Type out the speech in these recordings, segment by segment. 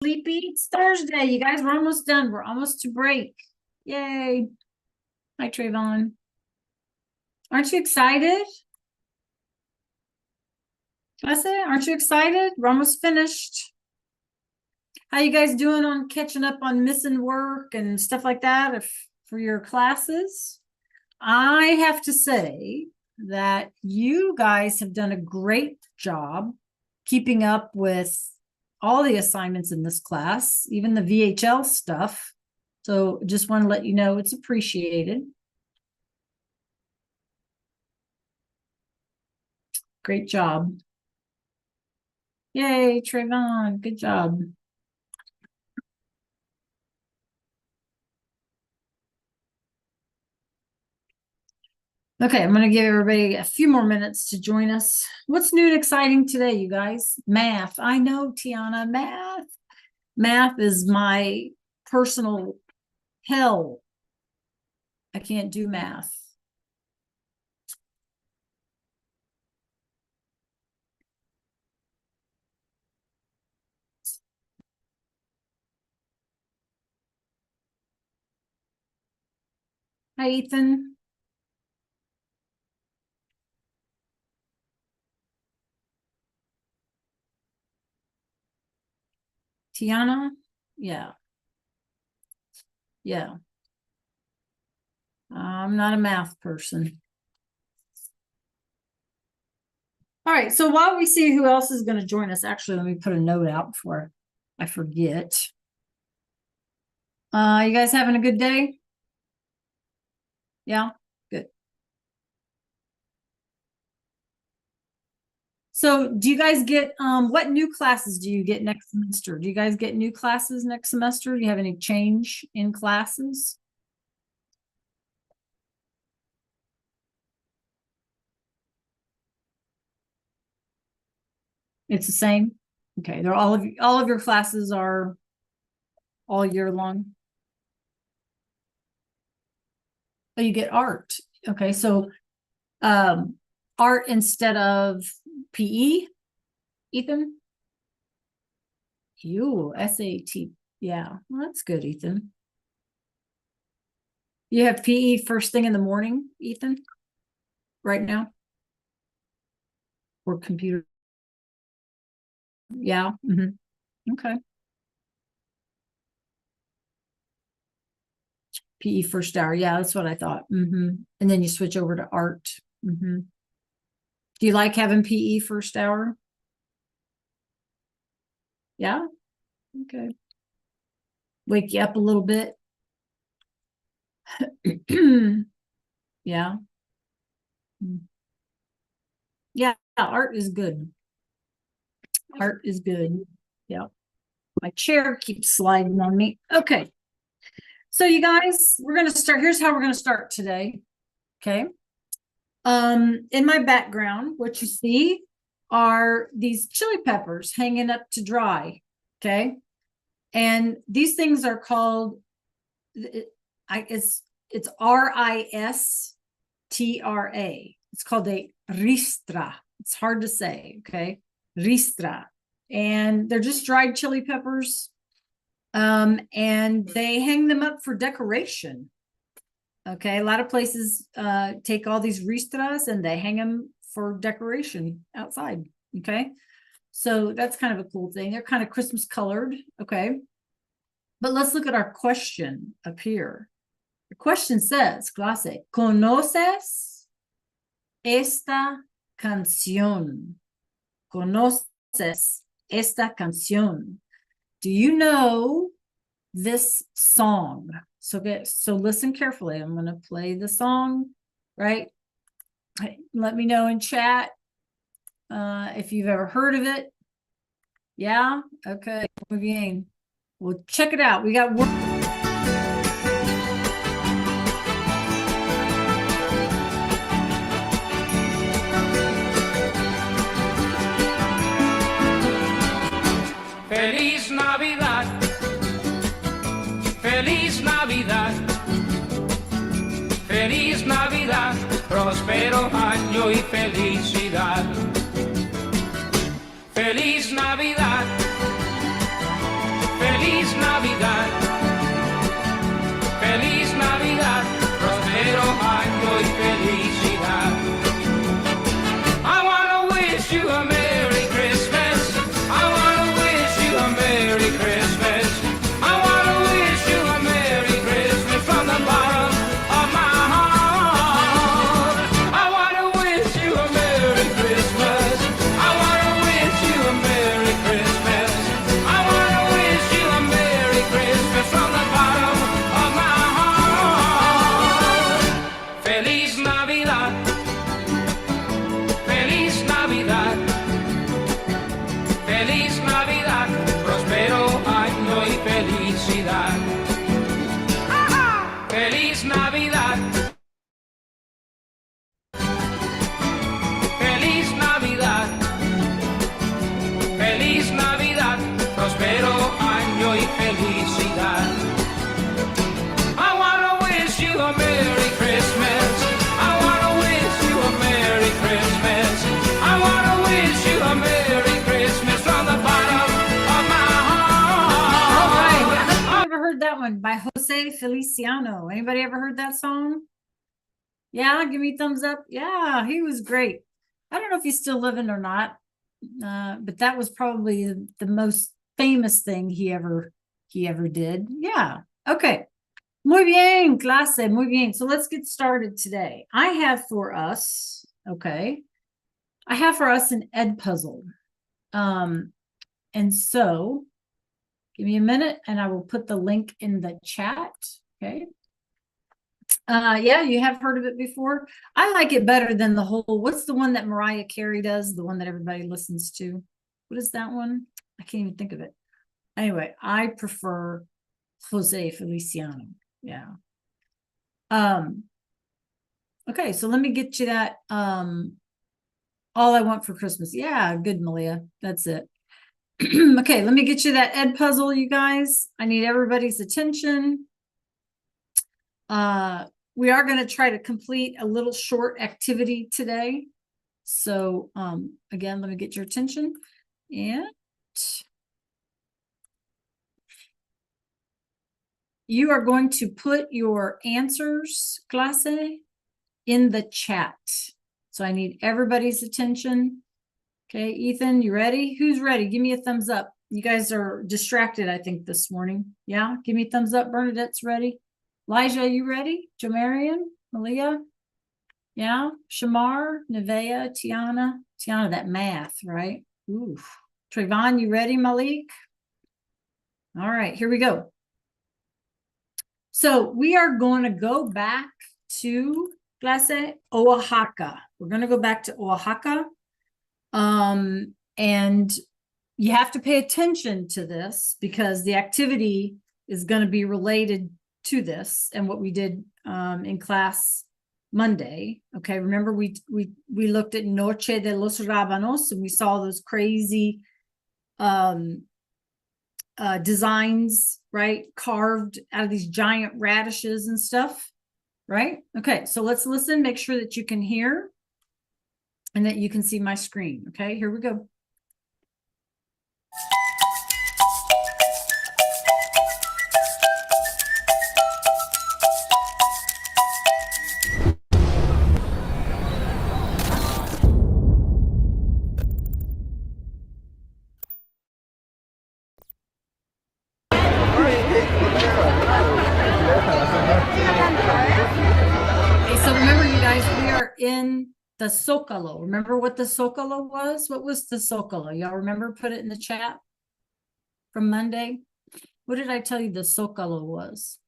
Sleepy. It's Thursday. You guys, we're almost done. We're almost to break. Yay. Hi, Trayvon. Aren't you excited? That's it. Aren't you excited? We're almost finished. How you guys doing on catching up on missing work and stuff like that for your classes? I have to say that you guys have done a great job keeping up with all the assignments in this class, even the VHL stuff. So just want to let you know it's appreciated. Great job. Yay, Trayvon, good job. Okay, I'm going to give everybody a few more minutes to join us. What's new and exciting today, you guys? Math. I know, Tiana, math. Math is my personal hell. I can't do math. Hi, Ethan. Tiana? Yeah. Yeah. I'm not a math person. All right, so while we see who else is going to join us, actually, let me put a note out before I forget. You guys having a good day? Yeah, good. So do you guys get, what new classes do you get next semester? Do you guys get new classes next semester? Do you have any change in classes? It's the same? Okay, they're all of your classes are all year long? Oh, you get art. Okay, so art instead of PE, Ethan? You, SAT. Yeah, well, that's good, Ethan. You have PE first thing in the morning, Ethan? Right now? Or computer? Yeah. Okay. PE first hour. Yeah, that's what I thought. And then you switch over to art. Do you like having PE first hour? Yeah. Okay. Wake you up a little bit. Yeah. Yeah, art is good. Art is good. Yeah. My chair keeps sliding on me. Okay. So you guys, we're going to start. Here's how we're going to start today. Okay. In my background, what you see are these chili peppers hanging up to dry. Okay. And these things are called, it's RISTRA. It's called a ristra. It's hard to say. Okay. Ristra. And they're just dried chili peppers. And they hang them up for decoration. Okay, a lot of places take all these ristras and they hang them for decoration outside. Okay, so that's kind of a cool thing. They're kind of Christmas colored. Okay, but let's look at our question up here. The question says, clase, ¿conoces esta canción? ¿Conoces esta canción? Do you know this song? So listen carefully. I'm going to play the song, right? Let me know in chat if you've ever heard of it. Yeah? Okay. Muy bien. Well, check it out. We got work. Feliz Navidad, Feliz Navidad, Feliz Navidad, próspero año y felicidad. Feliz Navidad, Feliz Navidad. Feliz Navidad, próspero año y felicidad. I wanna wish you a Merry Christmas. I wanna wish you a Merry Christmas. I wanna wish you a Merry Christmas from the bottom of my heart. I wanna wish you a Merry Christmas. I wanna wish you a Merry Christmas. I wanna wish you a Merry Christmas from the bottom of my heart. Feliz Navidad. Feliz Navidad. Feliz Navidad. Próspero año y felicidad. Feliz Navidad. Feliz Navidad. Feliz Navidad. Próspero año y felicidad. I wanna wish you a Merry Christmas. I wanna wish you a Merry Christmas. I wanna wish you a Merry Christmas from the bottom of my All right. heart. I hope you ever heard that one by Jose Feliciano. Anybody ever heard that song? Yeah, give me a thumbs up. Yeah, he was great. I don't know if he's still living or not, but that was probably the most famous thing he ever did. Yeah. Okay. Muy bien, clase. Muy bien. So let's get started today. I have for us an Ed puzzle. And so give me a minute and I will put the link in the chat. Okay. Yeah, you have heard of it before. I like it better than the whole, what's the one that Mariah Carey does? The one that everybody listens to. What is that one? I can't even think of it. Anyway, I prefer Jose Feliciano. Yeah. Okay, so let me get you that. All I Want for Christmas. Yeah, good, Malia. That's it. Okay, let me get you that Ed puzzle, you guys. I need everybody's attention. We are going to try to complete a little short activity today. So, again, let me get your attention. And you are going to put your answers, clase, in the chat. So I need everybody's attention. Okay, Ethan, you ready? Who's ready? Give me a thumbs up. You guys are distracted, I think, this morning. Yeah, give me a thumbs up. Bernadette's ready. Elijah, you ready? Jamarian, Malia? Yeah, Shamar, Nevea, Tiana. Tiana, that math, right? Ooh. Trayvon, you ready, Malik? All right, here we go. So we are going to go back to clase Oaxaca. We're going to go back to Oaxaca. And you have to pay attention to this because the activity is going to be related to this and what we did in class Monday. Okay, remember we looked at Noche de los Rábanos and we saw those crazy designs, right? Carved out of these giant radishes and stuff, right? Okay, so let's listen, make sure that you can hear and that you can see my screen. Okay, here we go. In the Zócalo. Remember what the Zócalo was? What was the Zócalo? Y'all remember? Put it in the chat from Monday. What did I tell you the Zócalo was?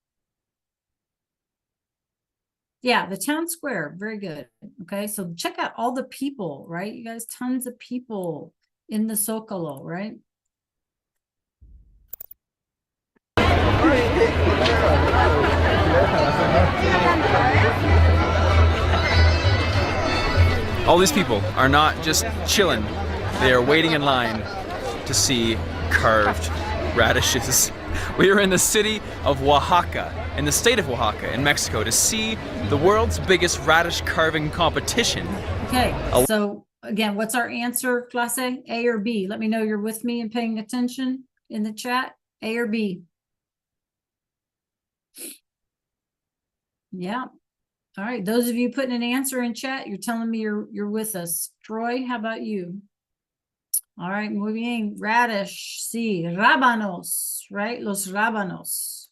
Yeah, the town square. Very good. Okay, so check out all the people, right? You guys, tons of people in the Zócalo, right? All these people are not just chilling, they are waiting in line to see carved radishes. We are in the city of Oaxaca, in the state of Oaxaca, in Mexico, to see the world's biggest radish carving competition. Okay, so again, what's our answer, clase? A or B? Let me know you're with me and paying attention in the chat. A or B? Yeah. All right. Those of you putting an answer in chat, you're telling me you're with us. Troy, how about you? All right, muy bien. Radish, sí. Rábanos, right? Los rábanos.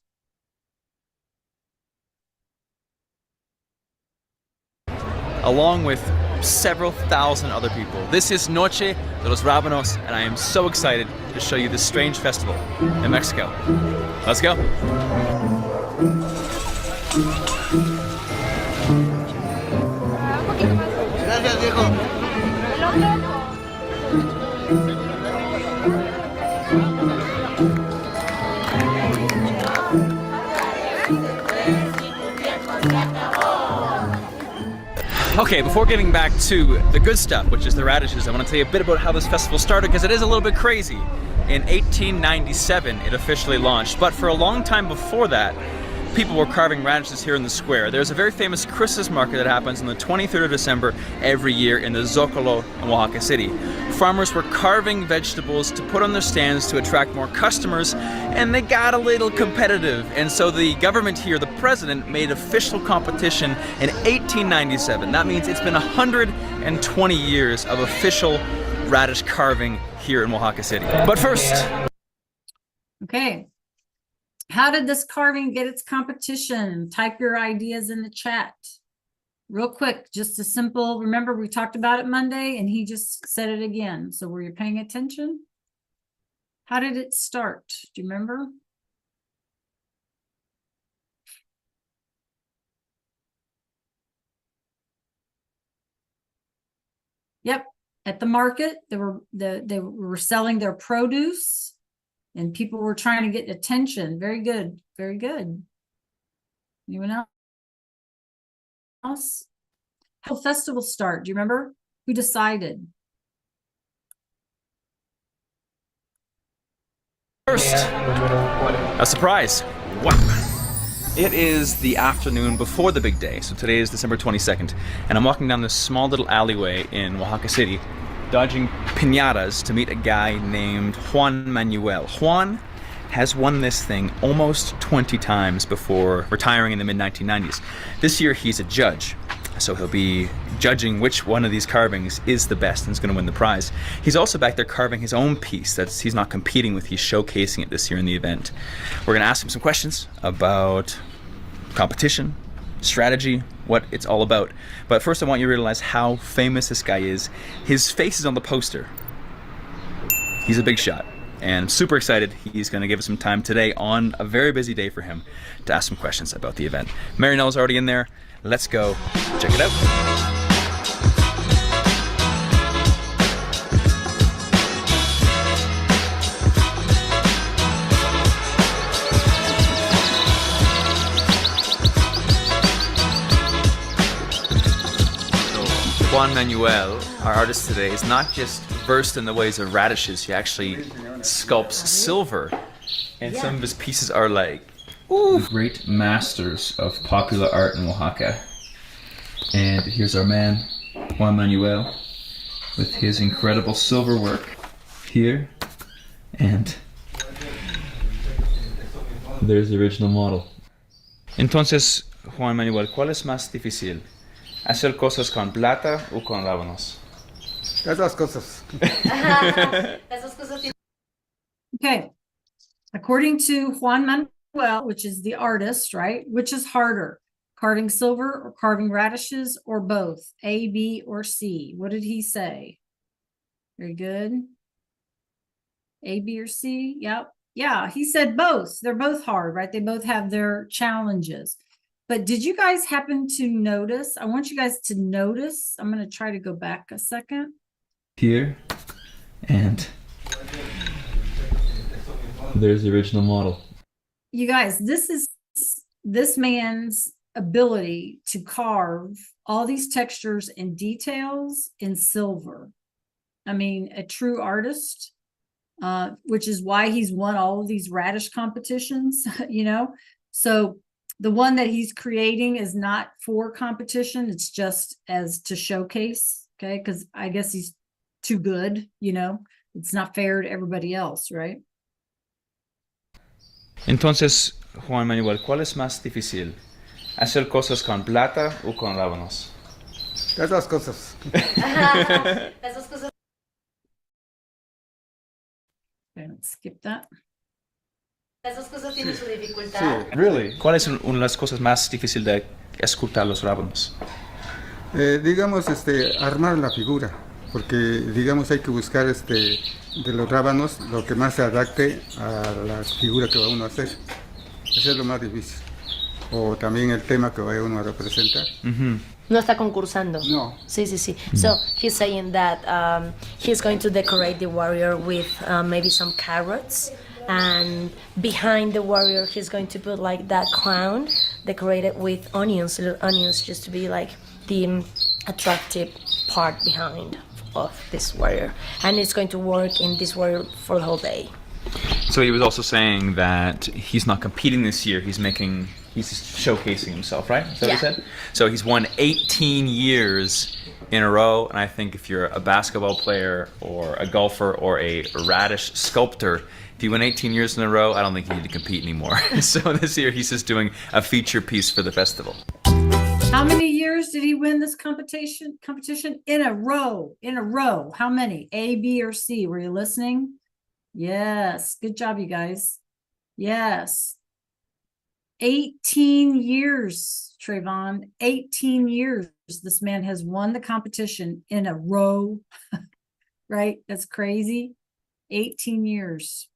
Along with several thousand other people. This is Noche de los Rábanos, and I am so excited to show you this strange festival in Mexico. Let's go. Gracias, viejo. Okay, before getting back to the good stuff, which is the radishes, I want to tell you a bit about how this festival started, because it is a little bit crazy. In 1897, it officially launched, but for a long time before that, people were carving radishes here in the square. There's a very famous Christmas market that happens on the 23rd of December every year in the Zocalo in Oaxaca City. Farmers were carving vegetables to put on their stands to attract more customers, and they got a little competitive. And so the government here, the president, made official competition in 1897. That means it's been 120 years of official radish carving here in Oaxaca City. But first, Okay. How did this carving get its competition? Type your ideas in the chat. Real quick, just a simple, remember we talked about it Monday and he just said it again. So were you paying attention? How did it start? Do you remember? Yep, at the market, they were selling their produce. And people were trying to get attention. Very good. Very good. Anyone else? How did the festival start? Do you remember? Who decided? first, a surprise. Wow. It is the afternoon before the big day. So today is December 22nd. And I'm walking down this small little alleyway in Oaxaca City, dodging piñatas to meet a guy named Juan Manuel. Juan has won this thing almost 20 times before retiring in the mid-1990s. This year he's a judge, so he'll be judging which one of these carvings is the best and is going to win the prize. He's also back there carving his own piece that he's not competing with, he's showcasing it this year in the event. We're going to ask him some questions about competition, strategy, what it's all about. But first I want you to realize how famous this guy is. His face is on the poster. He's a big shot, and I'm super excited. He's going to give us some time today on a very busy day for him to ask some questions about the event. Marianella's already in there. Let's go check it out. Juan Manuel, our artist today, is not just versed in the ways of radishes, he actually sculpts silver. And some of his pieces are like the great masters of popular art in Oaxaca. And here's our man, Juan Manuel, with his incredible silver work here. And there's the original model. Entonces, Juan Manuel, ¿cuál es más difícil? ¿Hacer cosas con plata o con rábanos? Las dos cosas. Okay. According to Juan Manuel, which is the artist, right? Which is harder? Carving silver or carving radishes or both? A, B, or C? What did he say? Very good. A, B, or C? Yep. Yeah, he said both. They're both hard, right? They both have their challenges. But did you guys happen to notice? I want you guys to notice. I'm going to try to go back a second. Here, and there's the original model. You guys, this is this man's ability to carve all these textures and details in silver. I mean, a true artist, which is why he's won all of these radish competitions, you know? So the one that he's creating is not for competition. It's just as to showcase, okay? Because I guess he's too good, you know? It's not fair to everybody else, right? Entonces, Juan Manuel, ¿cuál es más difícil? ¿Hacer cosas con plata o con rábanos? Las dos cosas. Las dos cosas. Okay, let's skip that. Las dos cosas tienen su dificultad. Sí. Really? ¿Cuál es una de las cosas más difíciles de escultar los rábanos? Digamos, armar la figura, porque digamos hay que buscar de los rábanos lo que más se adapte a la figura que va uno a hacer. Eso es lo más difícil. O también el tema que va uno a representar. No está concursando. No. Sí, sí, sí. So he's saying that he's going to decorate the warrior with maybe some carrots, and behind the warrior he's going to put like that crown decorated with onions, little onions, just to be like the attractive part behind of this warrior. And it's going to work in this warrior for the whole day. So he was also saying that he's not competing this year, he's showcasing himself, right? Is that what he Yeah. said? So he's won 18 years in a row, and I think if you're a basketball player or a golfer or a radish sculptor, if you win 18 years in a row, I don't think you need to compete anymore. So this year he's just doing a feature piece for the festival. How many years did he win this competition in a row? In a row. How many? A, B, or C? Were you listening? Yes. Good job, you guys. Yes. 18 years, Trayvon. 18 years. This man has won the competition in a row. Right? That's crazy. 18 years.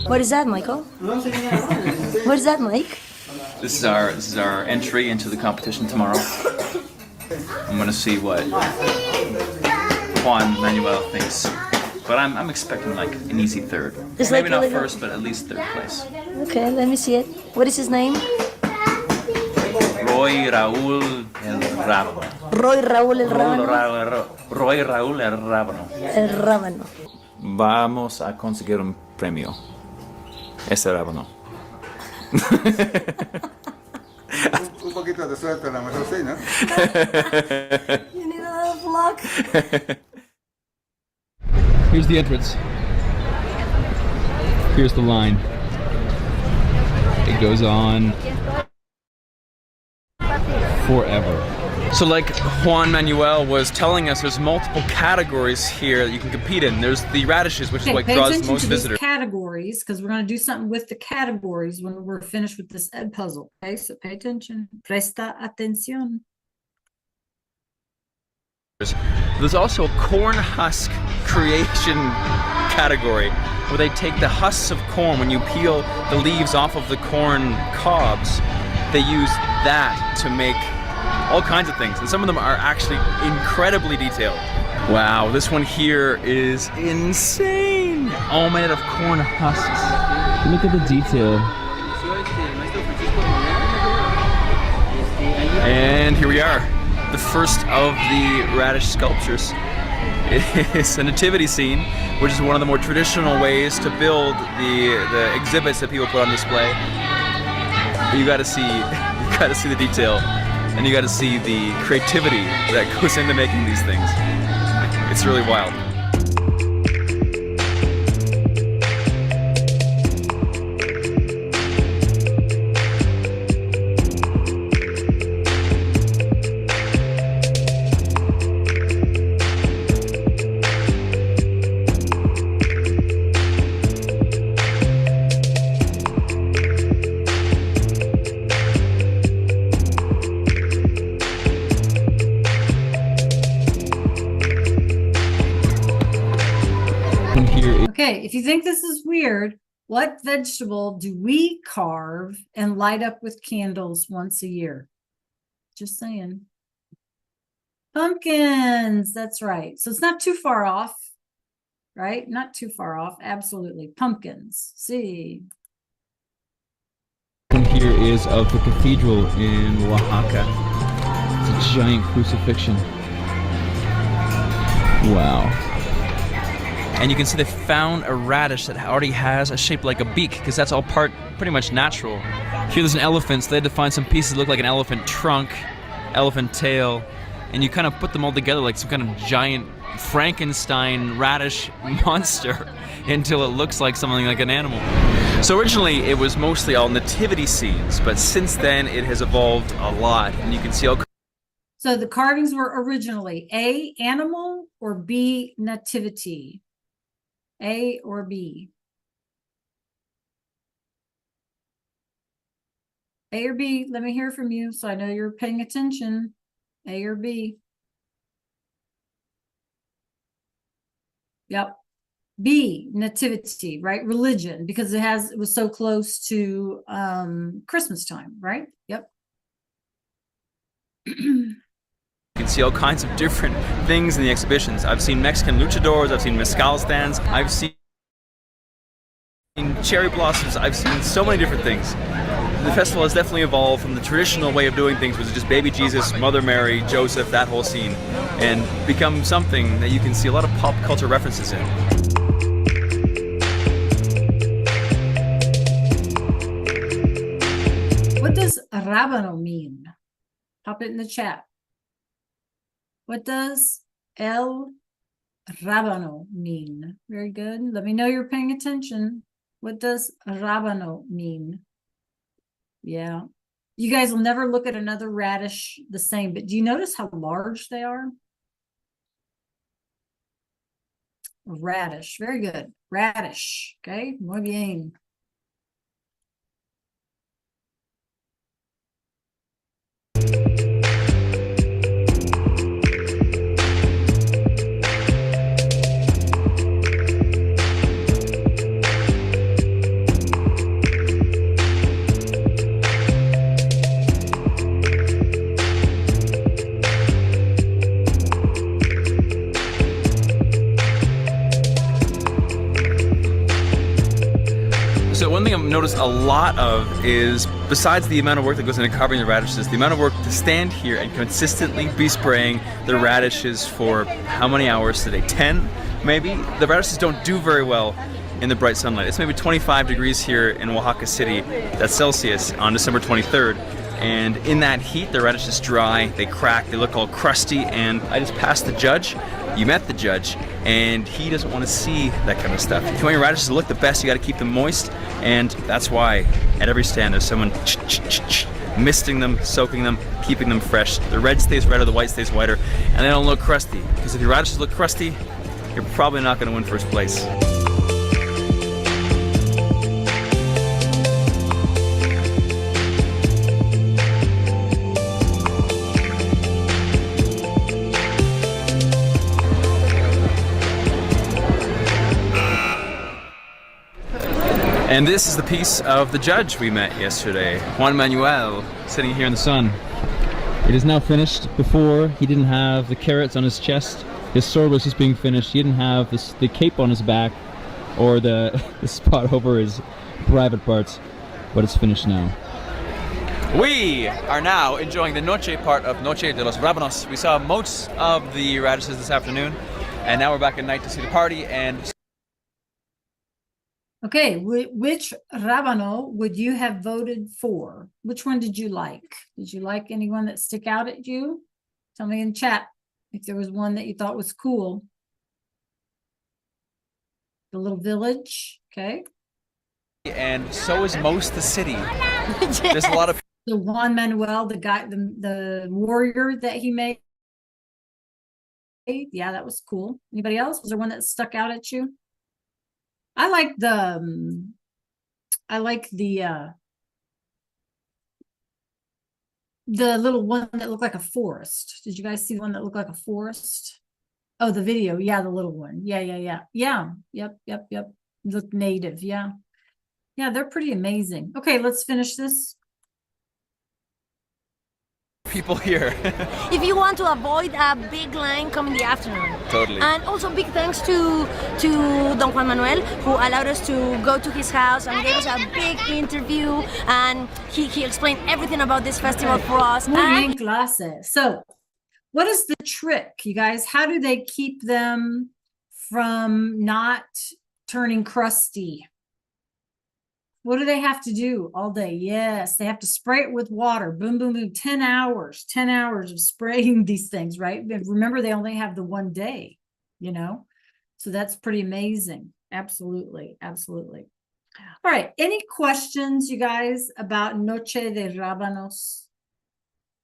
What is that, Michael? What is that, Mike? This is our entry into the competition tomorrow. I'm gonna see what Juan Manuel thinks, but I'm expecting like an easy third. It's Maybe like a not little- first, but at least third place. Okay, let me see it. What is his name? Roy Raúl el Rábano. Roy Raúl el Rábano. Roy Raúl el Rábano. El Rábano. Vamos a conseguir un premio. Ese rábano. Un poquito de suerte a lo mejor sí, ¿no? You need a lot of luck. Here's the entrance. Here's the line. It goes on forever. So like Juan Manuel was telling us, there's multiple categories here that you can compete in. There's the radishes, which is Okay, what pay draws the attention most to these visitors. categories because we're going to do something with the categories when we're finished with this Ed puzzle. Okay, so pay attention. Presta atención. There's also a corn husk creation category where they take the husks of corn. When you peel the leaves off of the corn cobs, they use that to make all kinds of things, and some of them are actually incredibly detailed. Wow, this one here is insane! All made of corn husks. Look at the detail. And here we are, the first of the radish sculptures. It's a nativity scene, which is one of the more traditional ways to build the exhibits that people put on display. You gotta see the detail, and you gotta see the creativity that goes into making these things. It's really wild. if you think this is weird, what vegetable do we carve and light up with candles once a year? Just saying. Pumpkins, that's right. So it's not too far off, right? Not too far off. Absolutely. Pumpkins. See. One here is of the cathedral in Oaxaca. It's a giant crucifixion. Wow. And you can see they found a radish that already has a shape like a beak, because that's all pretty much natural. Here there's an elephant, so they had to find some pieces that look like an elephant trunk, elephant tail, and you kind of put them all together like some kind of giant Frankenstein radish monster until it looks like something like an animal. So originally it was mostly all nativity scenes, but since then it has evolved a lot, and you can see all. So the carvings were originally A, animal, or B, nativity. A or B? A or B? Let me hear from you so I know you're paying attention. A or B? Yep. B, nativity, right? Religion, because it was so close to Christmas time, right? Yep. You can see all kinds of different things in the exhibitions. I've seen Mexican luchadors, I've seen mezcal stands, I've seen cherry blossoms, I've seen so many different things. The festival has definitely evolved from the traditional way of doing things, which is just baby Jesus, Mother Mary, Joseph, that whole scene, and become something that you can see a lot of pop culture references in. What does rábano mean? Pop it in the chat. What does el rábano mean? Very good. Let me know you're paying attention. What does rábano mean? Yeah. You guys will never look at another radish the same, but do you notice how large they are? Radish. Very good. Radish. Okay. Muy bien. So one thing I've noticed a lot of is, besides the amount of work that goes into carving the radishes, the amount of work to stand here and consistently be spraying the radishes for how many hours today? 10 maybe? The radishes don't do very well in the bright sunlight. It's maybe 25 degrees here in Oaxaca City, that's Celsius, on December 23rd. And in that heat, the radishes dry, they crack, they look all crusty, and I just passed the judge. You met the judge, and he doesn't want to see that kind of stuff. If you want your radishes to look the best, you got to keep them moist, and that's why at every stand there's someone misting them, soaking them, keeping them fresh. The red stays redder, the white stays whiter, and they don't look crusty. Because if your radishes look crusty, you're probably not going to win first place. And this is the piece of the judge we met yesterday, Juan Manuel, sitting here in the sun. It is now finished. Before, he didn't have the carrots on his chest. His sword was just being finished. He didn't have the cape on his back or the spot over his private parts, but it's finished now. We are now enjoying the noche part of Noche de los Rábanos. We saw most of the radishes this afternoon, and now we're back at night to see the party. And Okay, which rábano would you have voted for? Which one did you like? Did you like anyone that stick out at you? Tell me in chat if there was one that you thought was cool. The little village, okay. And so is most of the city. There's a lot of The Juan Manuel, the guy, the warrior that he made. Yeah, that was cool. Anybody else? Was there one that stuck out at you? I like the little one that looked like a forest. Did you guys see the one that looked like a forest? Oh, the video. Yeah, the little one. Yeah. Yep. look native. Yeah. Yeah, they're pretty amazing. Okay, let's finish this. People here. If you want to avoid a big line, come in the afternoon. Totally. And also big thanks to Don Juan Manuel, who allowed us to go to his house and gave us a big interview, and he explained everything about this festival for us. Muy And bien, clase. So, what is the trick, you guys? How do they keep them from not turning crusty? What do they have to do all day? Yes, they have to spray it with water. Boom, boom, boom. 10 hours of spraying these things, right? But remember, they only have the one day, you know? So that's pretty amazing. Absolutely. Absolutely. All right. Any questions, you guys, about Noche de Rábanos?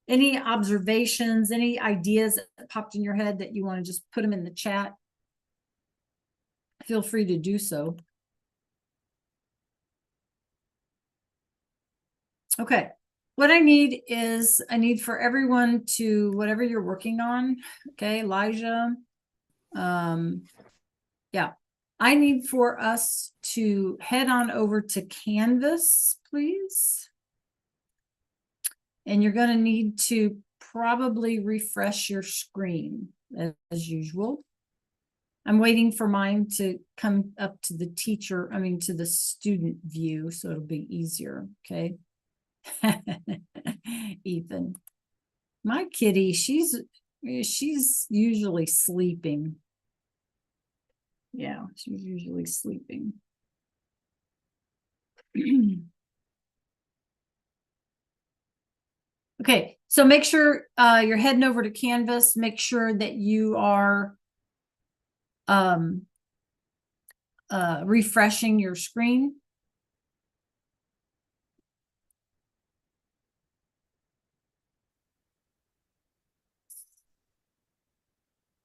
Any observations, any ideas that popped in your head that you want to just put them in the chat? Feel free to do so. Okay, what I need for everyone to, whatever you're working on, okay, Elijah, yeah, I need for us to head on over to Canvas, please. And you're going to need to probably refresh your screen as usual. I'm waiting for mine to come up to the teacher, to the student view, so it'll be easier, okay? Ethan, my kitty, she's usually sleeping. Yeah, she's usually sleeping. Okay, so make sure you're heading over to Canvas. Make sure that you are refreshing your screen.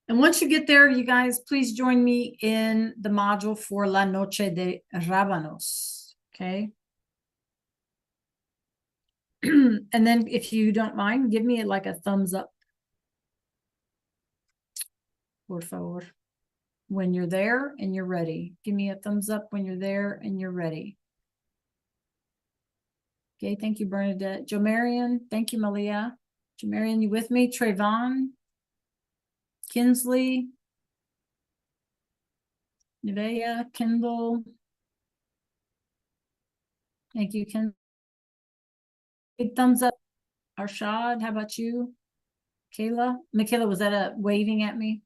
And once you get there, you guys, please join me in the module for La Noche de Rábanos, okay? And then if you don't mind, give me like a thumbs up. Por favor. When you're there and you're ready. Give me a thumbs up when you're there and you're ready. Okay, thank you, Bernadette. Jo Marion, thank you, Malia. Jo Marion, you with me? Trayvon? Kinsley, Nevaeh, Kendall. Thank you, Ken. Big thumbs up. Arshad, how about you? Kayla? Michaela, was that a waving at me?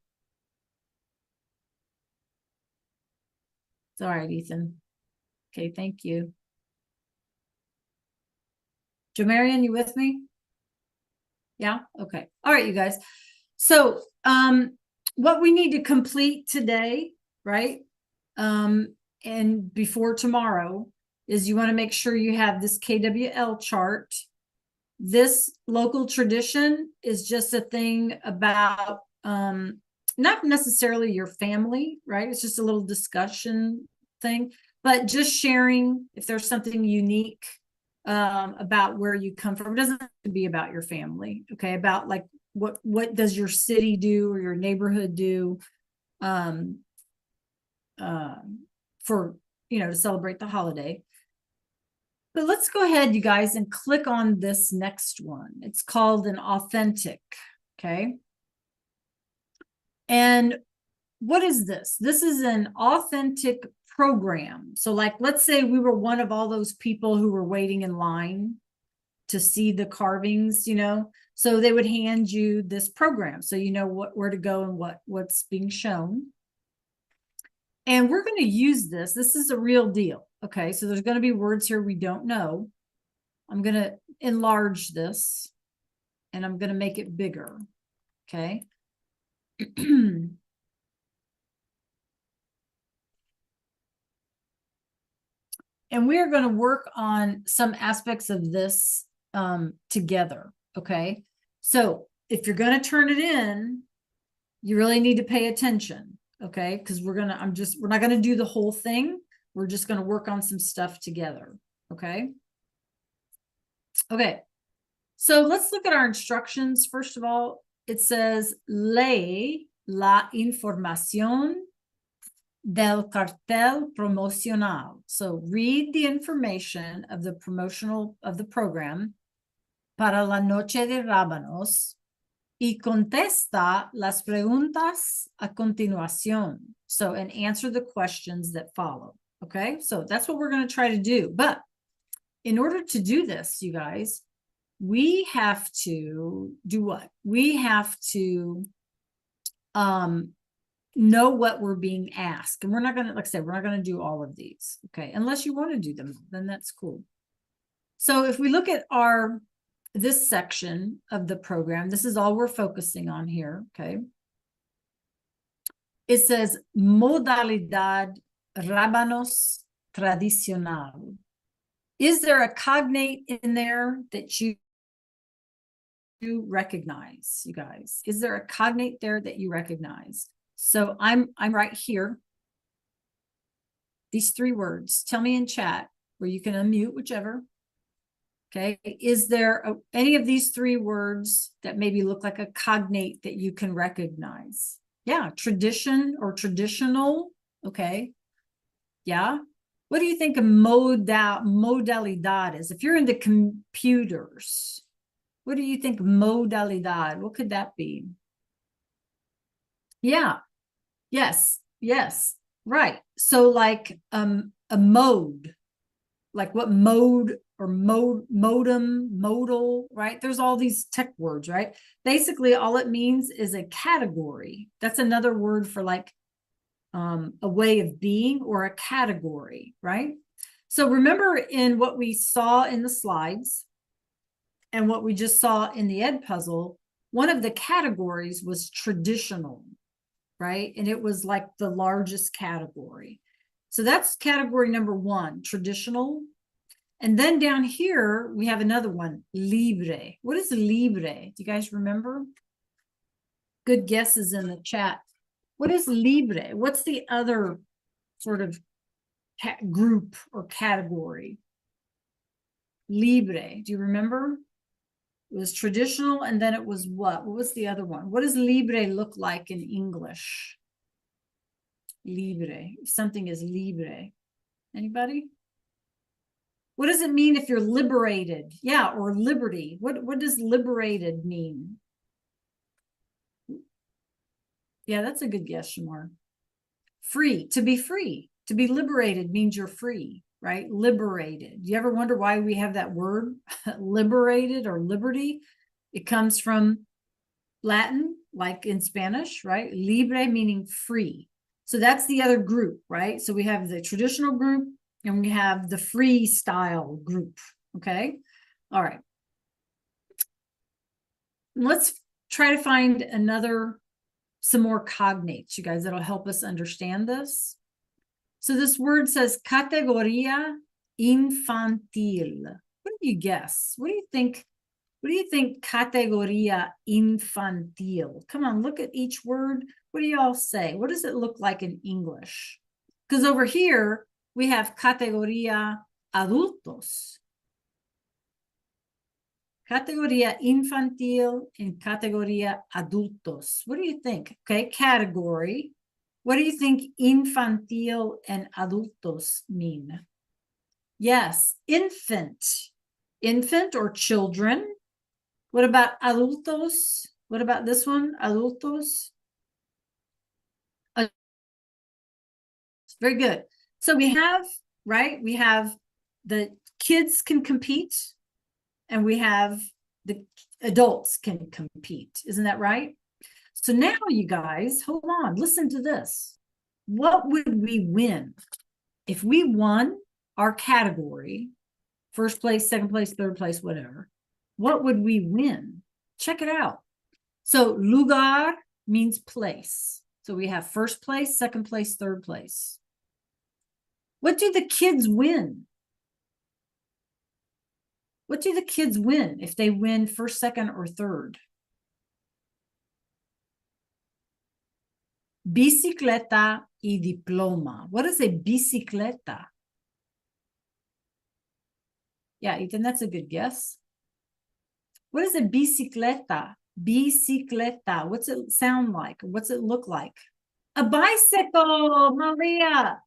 It's all right, Ethan. Okay, thank you. Jo Marion, you with me? Yeah, okay. All right, you guys. So what we need to complete today, right? And before tomorrow is you want to make sure you have this KWL chart. This local tradition is just a thing about not necessarily your family, right? It's just a little discussion thing, but just sharing if there's something unique about where you come from. It doesn't have to be about your family, okay? About like what does your city do or your neighborhood do for, to celebrate the holiday. But let's go ahead, you guys, and click on this next one. It's called an authentic, okay? And what is this? This is an authentic program. So like, let's say we were one of all those people who were waiting in line to see the carvings, so they would hand you this program. So you know where to go and what's being shown. And we're going to use this. This is a real deal. Okay, so there's going to be words here we don't know. I'm going to enlarge this and I'm going to make it bigger. Okay. And we're going to work on some aspects of this together. Okay. So if you're going to turn it in, you really need to pay attention. Okay. Because we're not going to do the whole thing. We're just going to work on some stuff together. Okay. Okay. So let's look at our instructions. First of all, it says lee la información del cartel promocional. So read the information of the promotional of the program para la noche de rábanos y contesta las preguntas a continuación. So, and answer the questions that follow. Okay, so that's what we're going to try to do. But in order to do this, you guys, we have to do what? We have to know what we're being asked. And we're not going to, like I said, we're not going to do all of these. Okay, unless you want to do them, then that's cool. So if we look at this section of the program, this is all we're focusing on here, okay? It says modalidad rábanos tradicional. Is there a cognate in there that you recognize, you guys? Is there a cognate there that you recognize? So I'm right here. These three words. Tell me in chat, or you can unmute, whichever. Okay, is there any of these three words that maybe look like a cognate that you can recognize? Yeah, tradition or traditional. Okay, yeah. What do you think a modalidad is? If you're into computers, what do you think modalidad? What could that be? Yeah, yes, right. So like a mode, like what mode or modem, modal, right? There's all these tech words, right? Basically, all it means is a category. That's another word for like a way of being or a category, right? So remember in what we saw in the slides and what we just saw in the Ed puzzle, one of the categories was traditional, right? And it was like the largest category. So that's category number one, traditional. And then down here, we have another one, libre. What is libre? Do you guys remember? Good guesses in the chat. What is libre? What's the other sort of group or category? Libre. Do you remember? It was traditional, and then it was what? What was the other one? What does libre look like in English? Libre. If something is libre. Anybody? What does it mean if you're liberated? Yeah, or liberty. What does liberated mean? Yeah, that's a good guess, Shamar. Free, to be free. To be liberated means you're free, right? Liberated. Do you ever wonder why we have that word, liberated or liberty? It comes from Latin, like in Spanish, right? Libre meaning free. So that's the other group, right? So we have the traditional group and we have the freestyle group, okay? All right. Let's try to find some more cognates, you guys, that'll help us understand this. So this word says categoría infantil. What do you guess? What do you think? What do you think categoría infantil? Come on, look at each word. What do y'all say? What does it look like in English? Because over here, we have categoría adultos. Categoría infantil and categoría adultos. What do you think? Okay, category. What do you think infantil and adultos mean? Yes, infant. Infant or children. What about adultos? What about this one? Adultos. Very good. So we have, right? We have the kids can compete and we have the adults can compete. Isn't that right? So now you guys, hold on, listen to this. What would we win if we won our category, first place, second place, third place, whatever? What would we win? Check it out. So lugar means place. So we have first place, second place, third place. What do the kids win? What do the kids win if they win first, second, or third? Bicicleta y diploma. What is a bicicleta? Yeah, Ethan, that's a good guess. What is a bicicleta? Bicicleta. What's it sound like? What's it look like? A bicycle, Maria.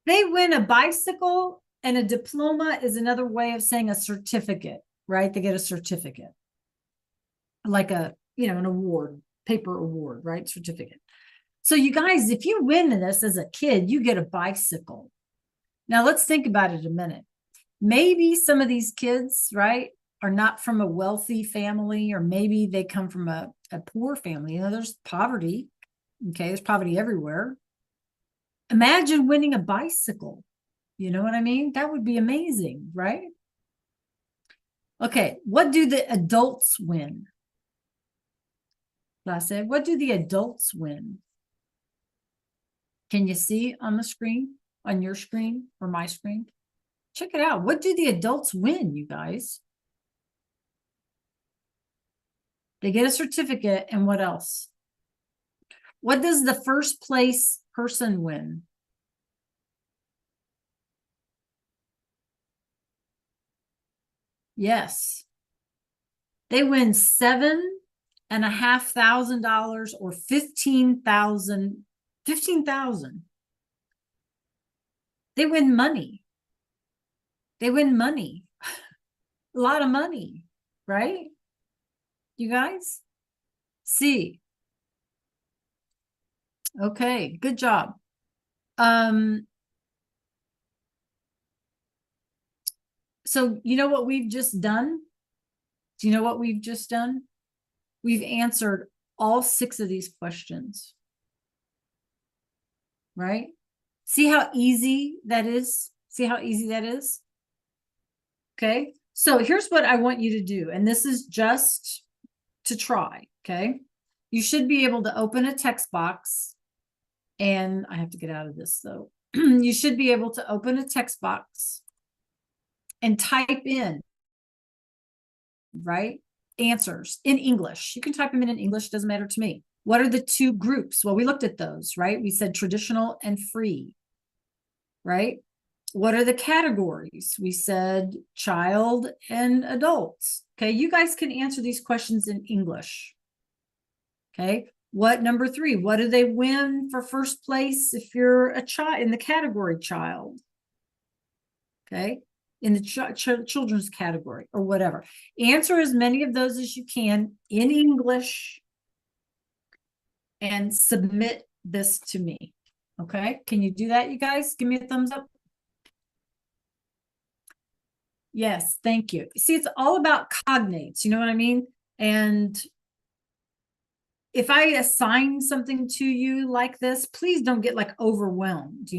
They win a bicycle, and a diploma is another way of saying a certificate, right? They get a certificate. Like a, an award, paper award, right? Certificate. So you guys, if you win this as a kid, you get a bicycle. Now let's think about it a minute. Maybe some of these kids, right, are not from a wealthy family, or maybe they come from a poor family. There's poverty. Okay, there's poverty everywhere. Imagine winning a bicycle. You know what I mean? That would be amazing, right? Okay, what do the adults win? I said, what do the adults win? Can you see on the screen, on your screen or my screen? Check it out. What do the adults win, you guys? They get a certificate, and what else? What does the first place person win? Yes. They win $7,500 or 15,000. 15,000. They win money. They win money. A lot of money, right? You guys? See. Okay, good job. So you know what we've just done? Do you know what we've just done? We've answered all 6 of these questions. Right? See how easy that is? See how easy that is? Okay. So here's what I want you to do. And this is just to try. Okay. You should be able to open a text box. And I have to get out of this though. You should be able to open a text box and type in, right, answers in English. You can type them in English, doesn't matter to me. What are the 2 groups? Well, we looked at those, right? We said traditional and free, right? What are the categories? We said child and adults. Okay, you guys can answer these questions in English. Okay, what number 3? What do they win for first place if you're a child in the category child? Okay, in the children's category or whatever. Answer as many of those as you can in English and submit this to me. Okay, can you do that, you guys? Give me a thumbs up. Yes, thank you. See, it's all about cognates, you know what I mean? And if I assign something to you like this, please don't get like overwhelmed,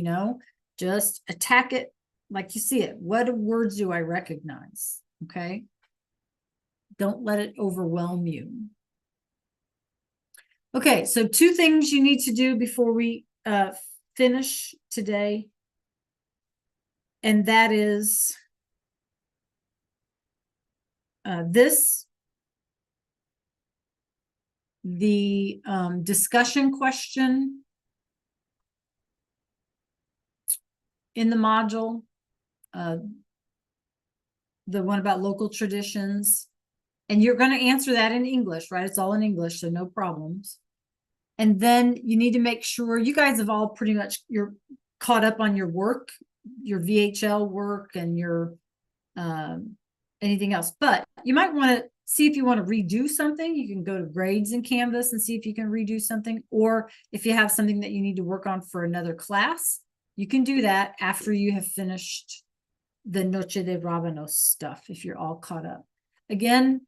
just attack it like you see it. What words do I recognize? Okay. Don't let it overwhelm you. Okay, so 2 things you need to do before we finish today. And that is this, the discussion question in the module, the one about local traditions, and you're going to answer that in English, right? It's all in English, so no problems. And then you need to make sure you guys have all pretty much, you're caught up on your work, your VHL work, and your anything else. But you might want to see if you want to redo something. You can go to grades in Canvas and see if you can redo something. Or if you have something that you need to work on for another class, you can do that after you have finished the Noche de Rabanos stuff, if you're all caught up. Again,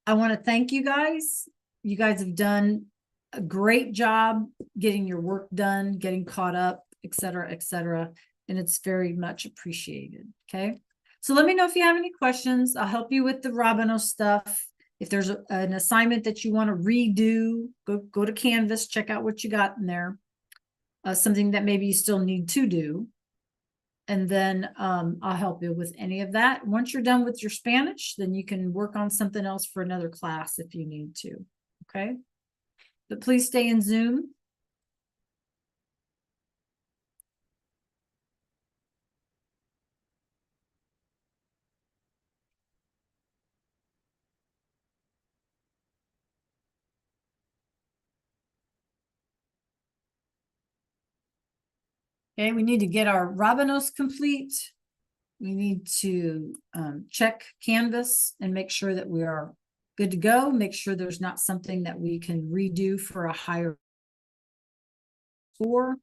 I want to thank you guys. You guys have done a great job getting your work done, getting caught up, et cetera, and it's very much appreciated. Okay. So let me know if you have any questions. I'll help you with the Rabanos stuff. If there's an assignment that you want to redo, go to Canvas, check out what you got in there. Something that maybe you still need to do. And then I'll help you with any of that. Once you're done with your Spanish, then you can work on something else for another class if you need to. Okay. But please stay in Zoom. Okay, we need to get our Rabanos complete. We need to check Canvas and make sure that we are good to go. Make sure there's not something that we can redo for a higher score.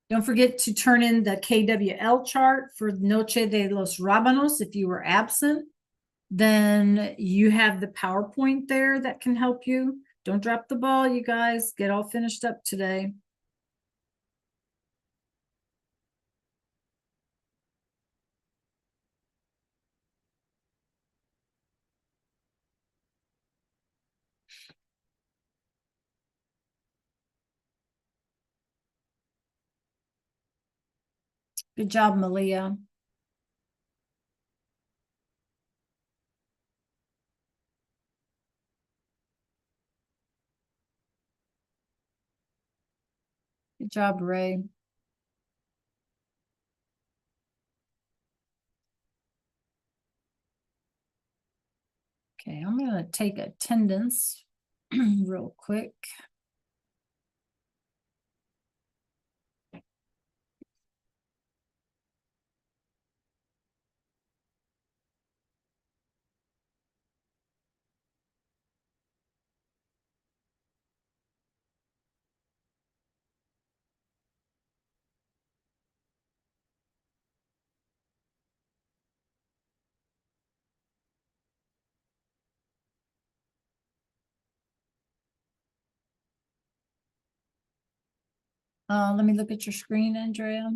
Don't forget to turn in the KWL chart for Noche de los Rabanos if you were absent. Then you have the PowerPoint there that can help you. Don't drop the ball, you guys. Get all finished up today. Good job, Malia. Good job, Ray. Okay, I'm gonna take attendance real quick. Let me look at your screen, Andrea.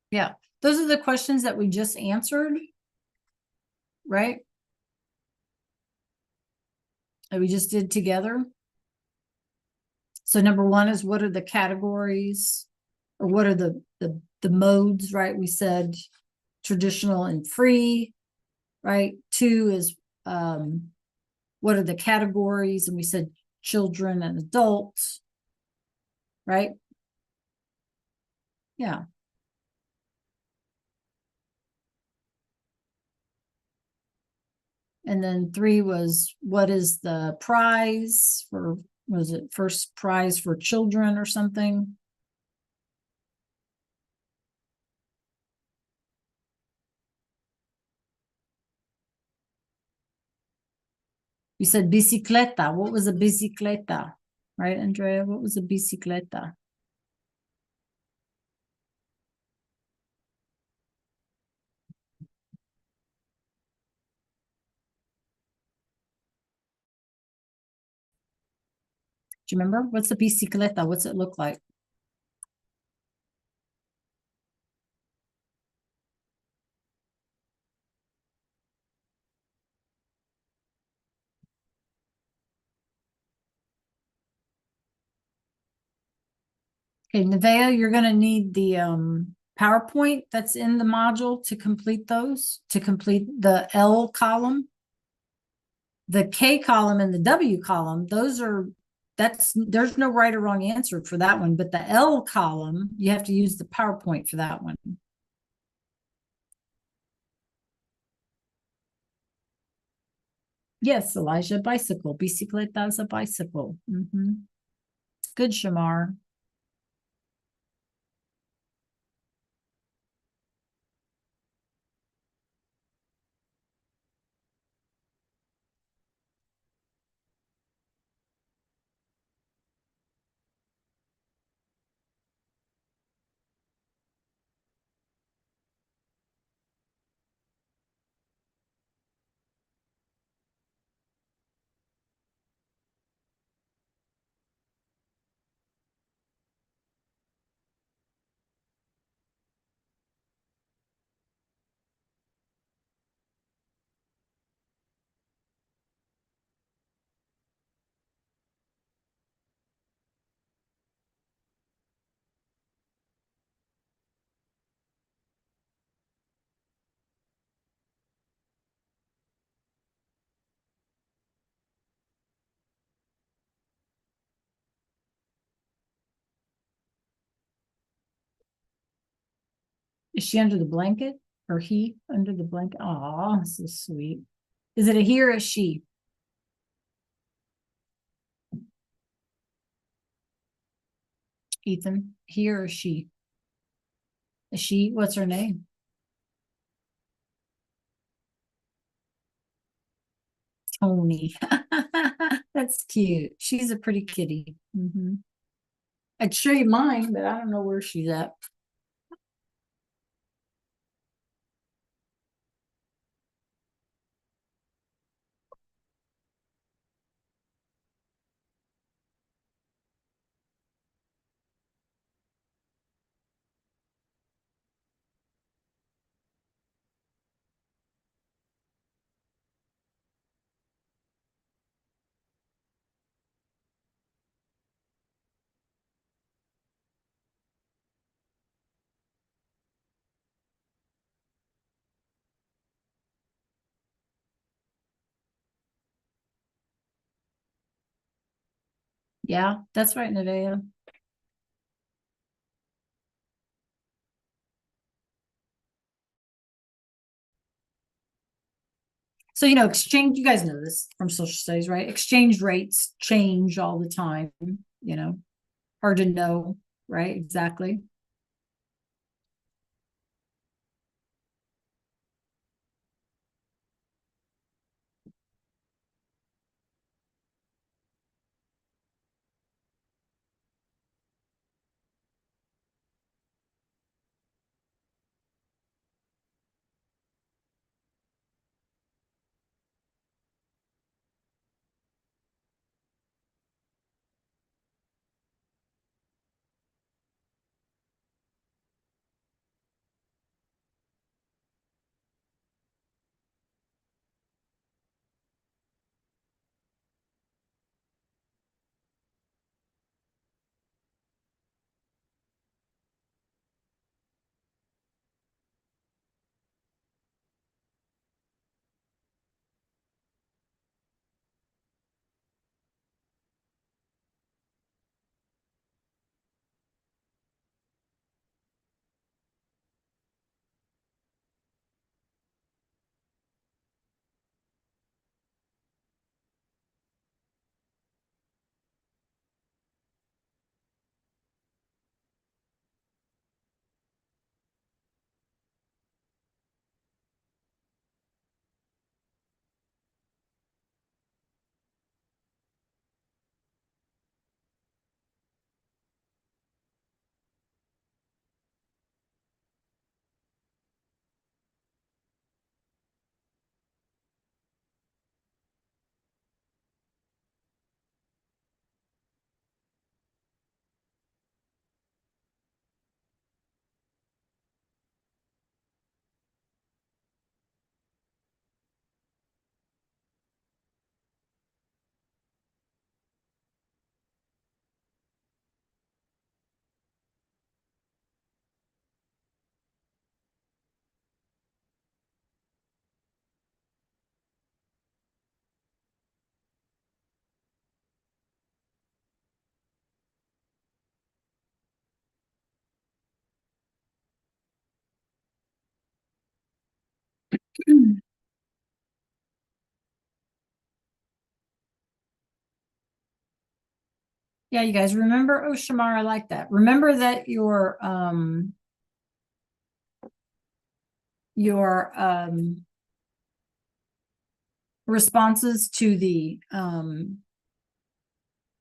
Yeah, those are the questions that we just answered, right? That we just did together. So number one is what are the categories or what are the modes, right? We said traditional and free, right? Two is what are the categories? And we said children and adults, right? Yeah. And then three was what is the prize for, was it first prize for children or something? You said bicicleta. What was a bicicleta? Right, Andrea? What was a bicicleta? Do you remember? What's a bicicleta? What's it look like? Okay, Nevea, you're gonna need the PowerPoint that's in the module to complete those, to complete the L column. The K column and the W column, those are, there's no right or wrong answer for that one, but the L column, you have to use the PowerPoint for that one. Yes, Elijah, bicycle. Bicicleta is a bicycle. Good, Shamar. Is she under the blanket? Or he under the blanket? Aw, so sweet. Is it a he or a she? Ethan, he or she? A she, what's her name? Tony. That's cute. She's a pretty kitty. I'd show you mine, but I don't know where she's at. Yeah, that's right, Nevaeh. So, exchange, you guys know this from social studies, right? Exchange rates change all the time, hard to know, right? Exactly. Yeah, you guys remember Oshamar, I like that. Remember that your responses to the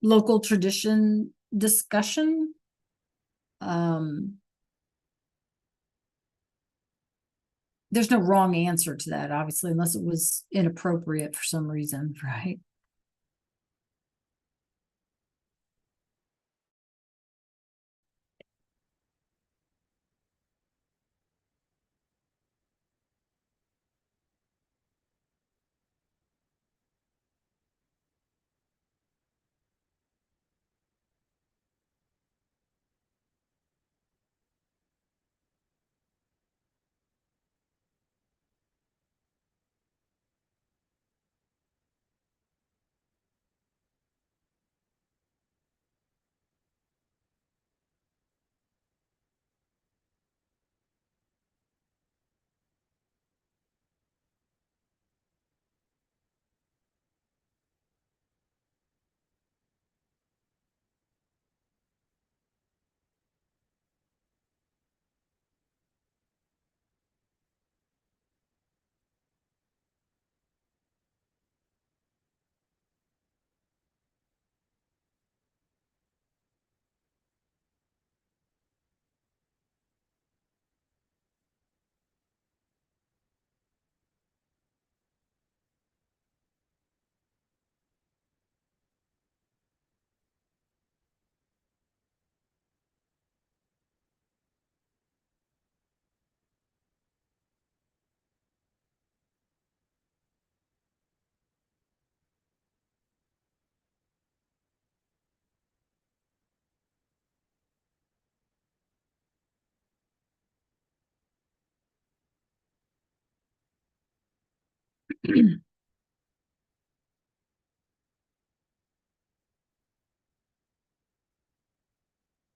local tradition discussion. There's no wrong answer to that, obviously, unless it was inappropriate for some reason, right?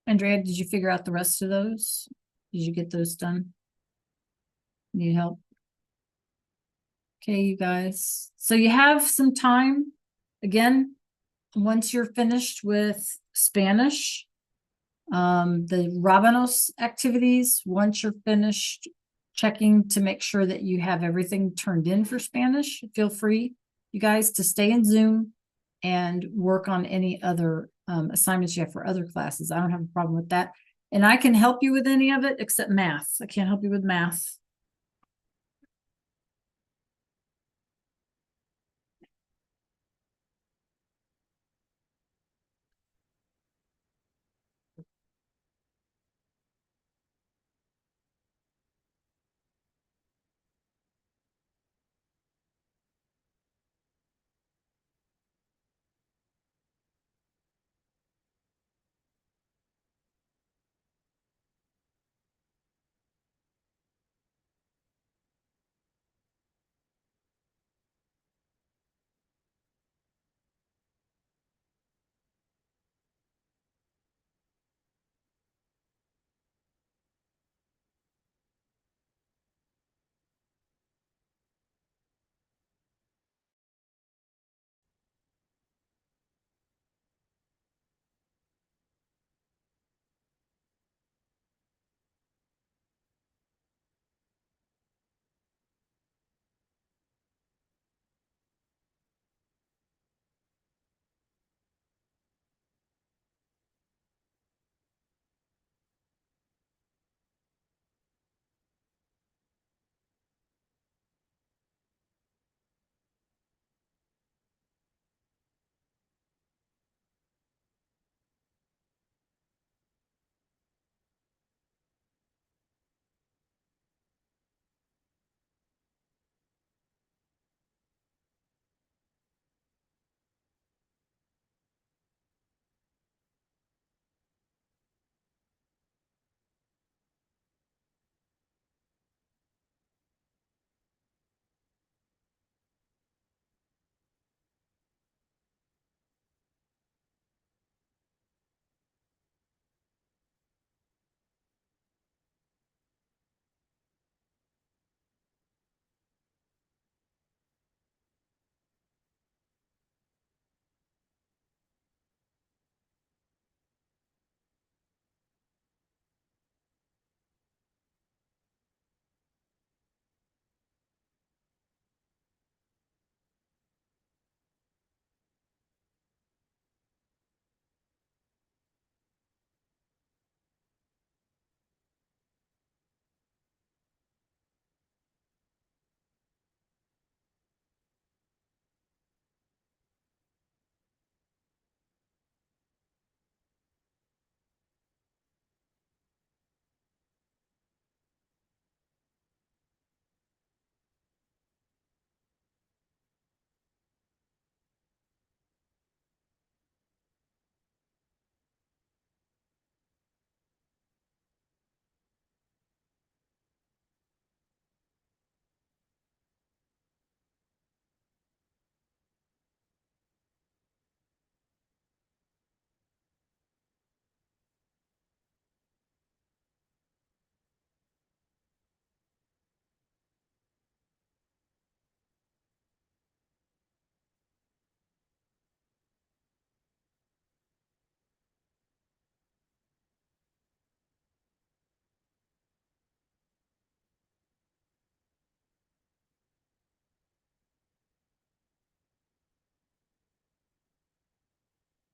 Andrea, did you figure out the rest of those? Did you get those done? Need help? Okay, you guys. So you have some time. Again, once you're finished with Spanish, the Rabanos activities, once you're finished checking to make sure that you have everything turned in for Spanish, feel free, you guys, to stay in Zoom and work on any other assignments you have for other classes. I don't have a problem with that. And I can help you with any of it except math. I can't help you with math.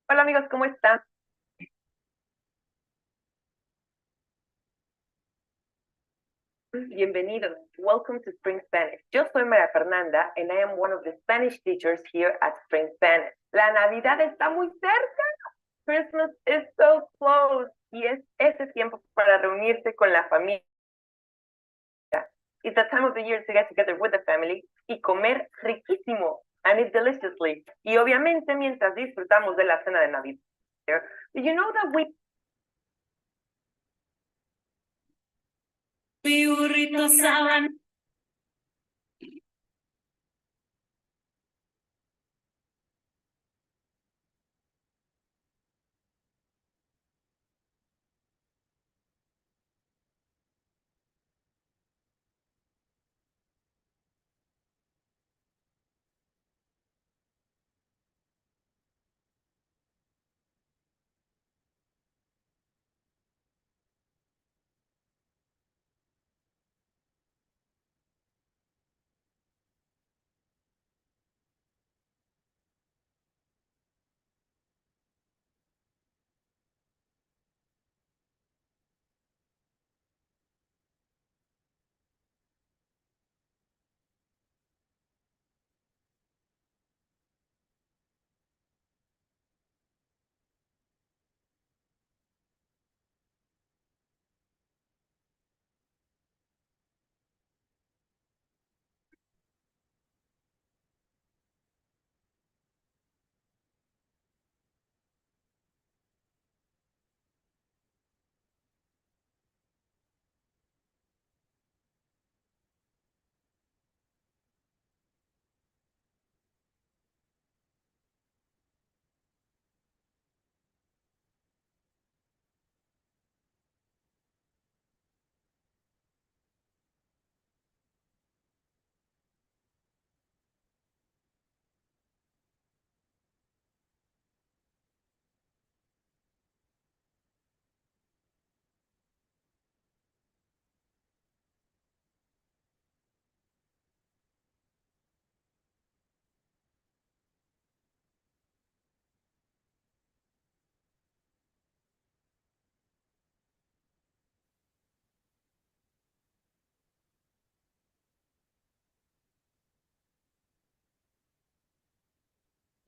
Hola amigos, ¿cómo están? Bienvenidos. Welcome to Spring Spanish. Yo soy María Fernanda and I am one of the Spanish teachers here at Spring Spanish. La Navidad está muy cerca. Christmas is so close. Y es ese tiempo para reunirse con la familia. It's the time of the year to get together with the family y comer riquísimo and eat deliciously. Y obviamente mientras disfrutamos de la cena de Navidad. Do you know that we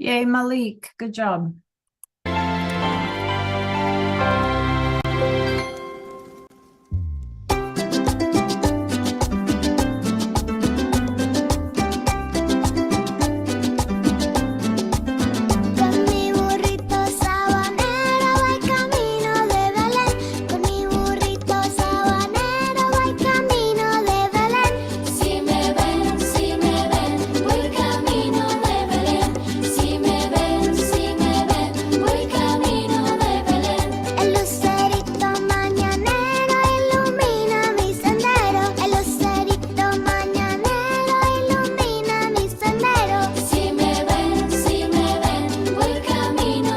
Yay, Malik. Good job. Con mi burrito sabanero voy camino de Belén. Con mi burrito sabanero voy camino de Belén. Si me ven, voy camino de Belén. Si me ven, voy camino de Belén. El lucerito mañanero ilumina mi sendero. El lucerito mañanero ilumina mi sendero. Si me ven, voy camino.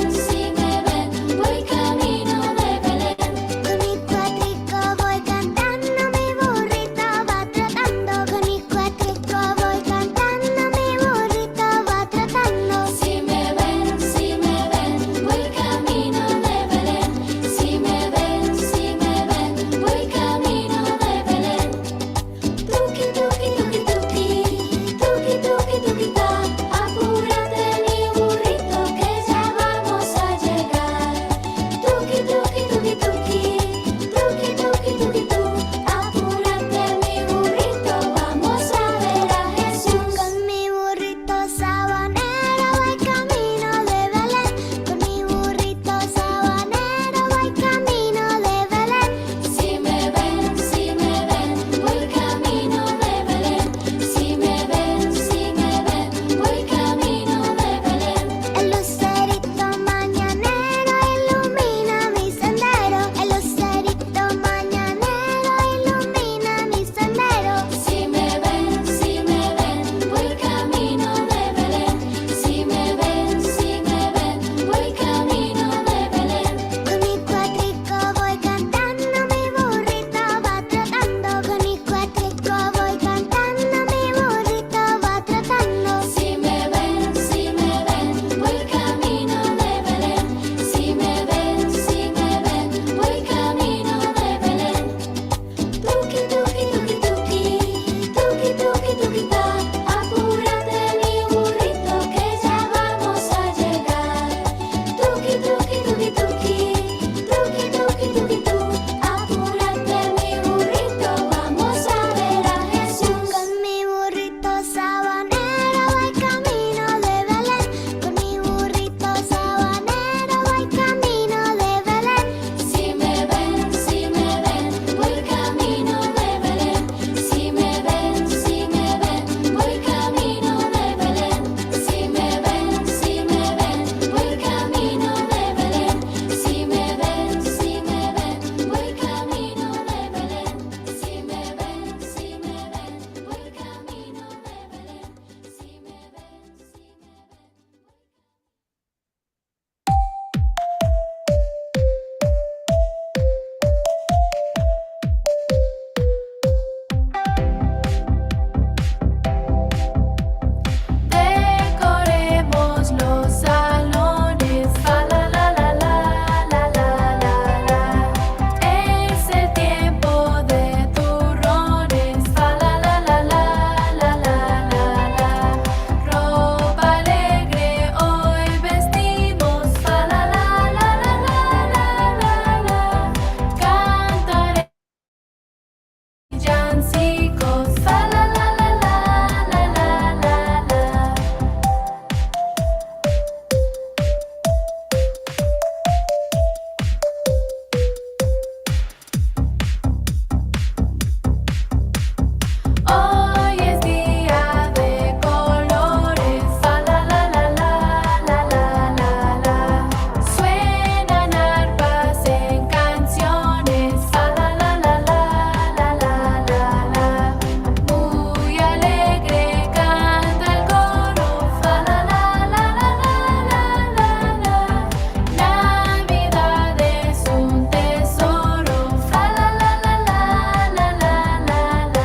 Si me ven, voy camino de Belén. Con mi cuatrico voy cantando, mi burrito va trotando. Con mi cuatrico voy cantando, mi burrito va trotando. Si me ven, voy camino de Belén. Si me ven, voy camino de Belén. Tuki, tuki, tuki, tuki, tuki, tuki, tuki, ta. Apúrate, mi burrito, que ya vamos a llegar. Tuki, tuki, tuki, tuki, tuki, tuki, tuki, tu. Apúrate, mi burrito, vamos a ver a Jesús. Con mi burrito sabanero voy camino de Belén. Con mi burrito sabanero voy camino de Belén. Si me ven, voy camino de Belén. Si me ven, voy camino de Belén. El lucerito mañanero ilumina mi sendero. El lucerito mañanero ilumina mi sendero. Si me ven, voy camino de Belén. Si me ven, voy camino de Belén. Con mi cuatrico voy cantando, mi burrito va trotando. Con mi cuatrico voy cantando, mi burrito va trotando. Si me ven, voy camino de Belén. Si me ven, voy camino de Belén. Tuki, tuki, tuki, tuki, tuki, tuki, tuki, ta. Apúrate, mi burrito, que ya vamos a llegar. Tuki, tuki, tuki, tuki, tuki, tuki, tuki, tu. Apúrate, mi burrito, vamos a ver a Jesús. Con mi burrito sabanero voy camino de Belén. Con mi burrito sabanero voy camino de Belén. Si me ven, voy camino de Belén. Si me ven, voy camino de Belén. Si me ven, voy camino de Belén. Si me ven, voy camino de Belén. Si me ven, voy camino de Belén. Si me ven, voy camino de Belén. Decoremos los salones, fa la la la la la la la la. Es el tiempo de turrones, fa la la la la la la la la. Ropa alegre hoy vestimos, fa la la la la la la la la. Cantaré villancicos, fa la la la la la la la la. Hoy es día de colores, fa la la la la la la la la. Suenan arpas en canciones, fa la la la la la la la la. Muy alegre canta el coro, fa la la la la la la la. Navidad es un tesoro, fa la la la la la la la la.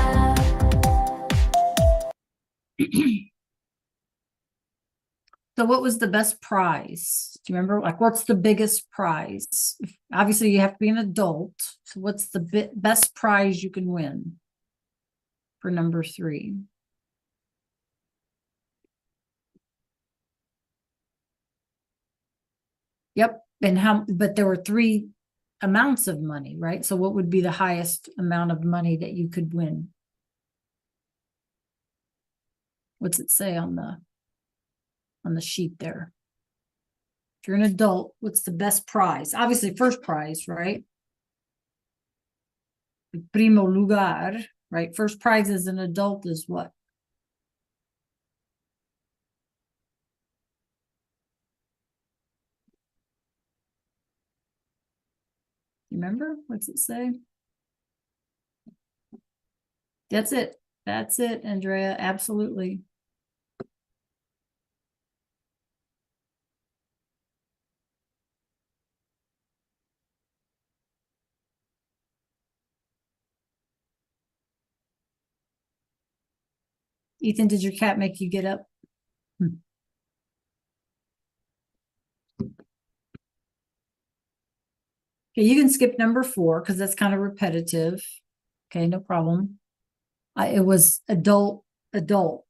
So what was the best prize? Do you remember? Like, what's the biggest prize? Obviously, you have to be an adult. So what's the best prize you can win for number 3? Yep. And but there were three amounts of money, right? So what would be the highest amount of money that you could win? What's it say on the sheet there? If you're an adult, what's the best prize? Obviously, first prize, right? Primo lugar, right? First prize as an adult is what? You remember? What's it say? That's it. That's it, Andrea. Absolutely. Ethan, did your cat make you get up? Okay, you can skip number 4 because that's kind of repetitive. Okay, no problem. It was adult,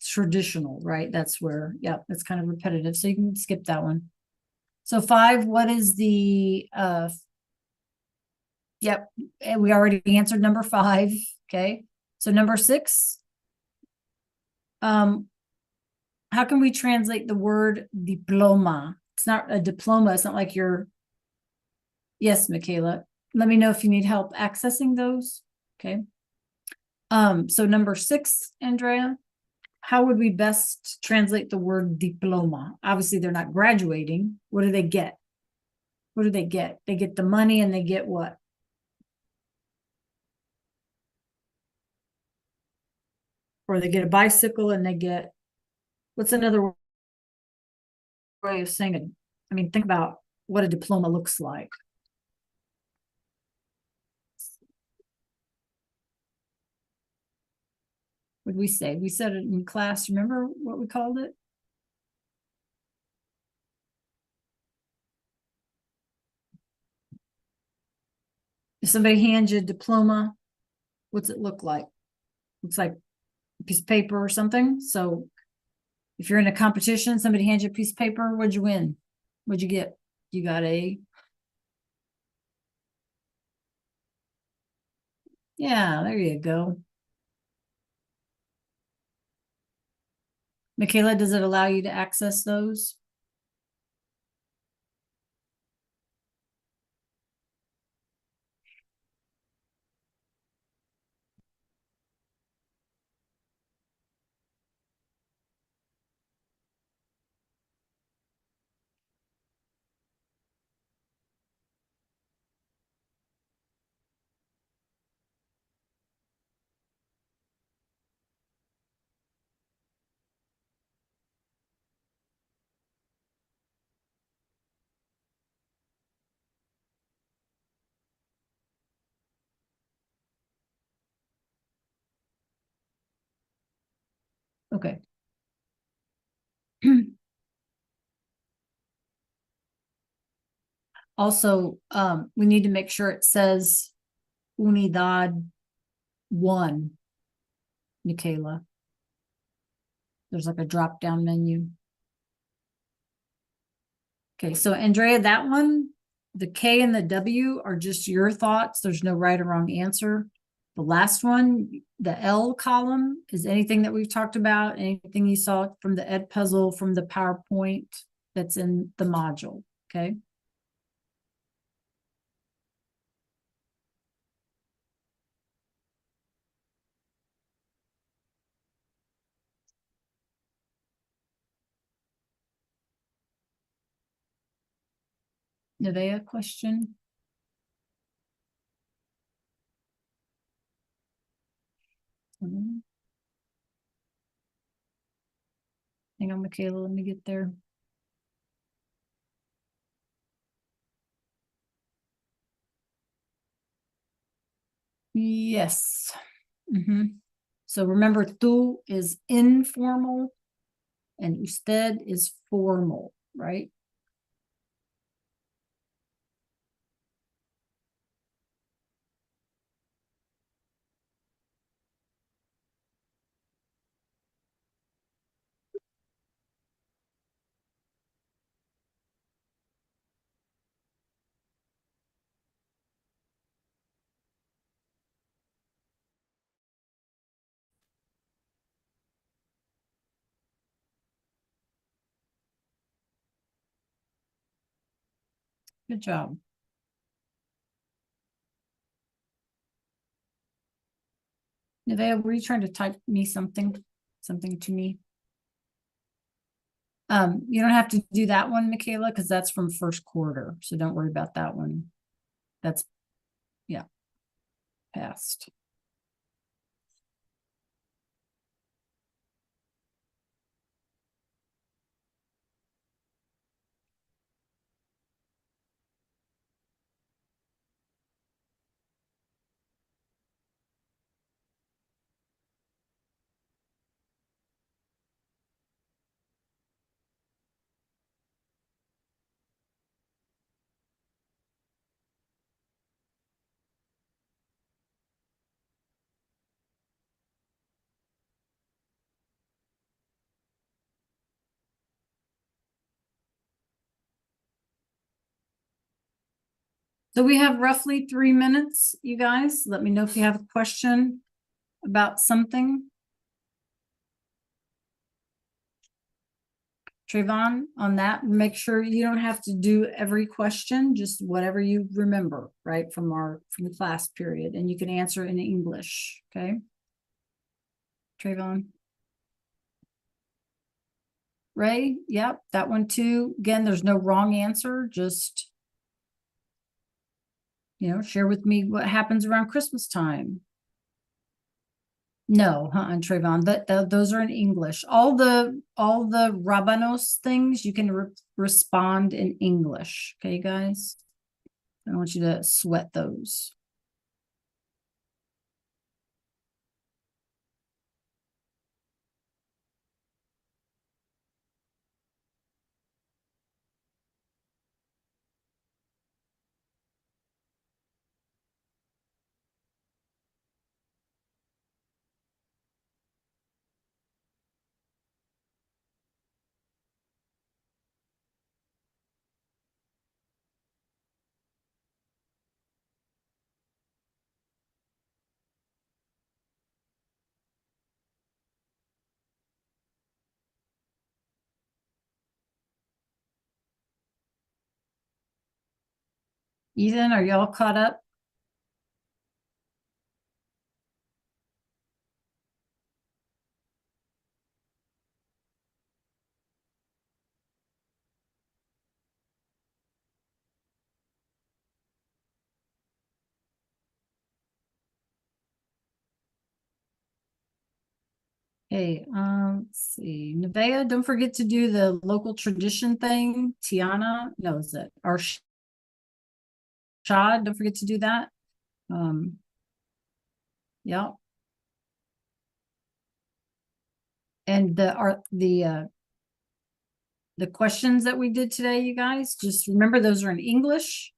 traditional, right? That's where, yeah, that's kind of repetitive. So you can skip that one. So 5, what is the yep, and we already answered number 5. Okay. So number 6. How can we translate the word diploma? It's not a diploma, it's not like you're. Yes, Michaela. Let me know if you need help accessing those. Okay. So number 6, Andrea, how would we best translate the word diploma? Obviously, they're not graduating. What do they get? What do they get? They get the money and they get what? Or they get a bicycle and they get, what's another way of saying it? I mean, think about what a diploma looks like. What did we say? We said it in class. Remember what we called it? If somebody hands you a diploma, what's it look like? Looks like a piece of paper or something. So if you're in a competition, somebody hands you a piece of paper, what'd you win? What'd you get? You got a. Yeah, there you go. Michaela, does it allow you to access those? Okay. Also, we need to make sure it says Unidad 1, Michaela. There's like a drop down menu. Okay, so Andrea, that one, the K and the W are just your thoughts. There's no right or wrong answer. The last one, the L column, is anything that we've talked about, anything you saw from the Ed puzzle, from the PowerPoint that's in the module, okay? Nevaeh, question? Mhm. Hang on, Michaela, let me get there. Yes. So remember, tú is informal and usted is formal, right? Good job. Nevaeh, were you trying to type me something to me? You don't have to do that one, Michaela, because that's from first quarter. So don't worry about that one. That's, yeah, passed. So we have roughly 3 minutes, you guys. Let me know if you have a question about something. Trayvon, on that, make sure you don't have to do every question, just whatever you remember, right, from the class period, and you can answer in English, okay? Trayvon. Ray, yep, that one too. Again, there's no wrong answer, just, share with me what happens around Christmas time. No, Trayvon, those are in English. All the Rabanos things, you can respond in English. Okay, guys? I don't want you to sweat those. Ethan, are y'all caught up? Hey, let's see. Nevaeh, don't forget to do the local tradition thing. Tiana knows it. Arshad, don't forget to do that. Yeah. And the questions that we did today, you guys, just remember those are in English.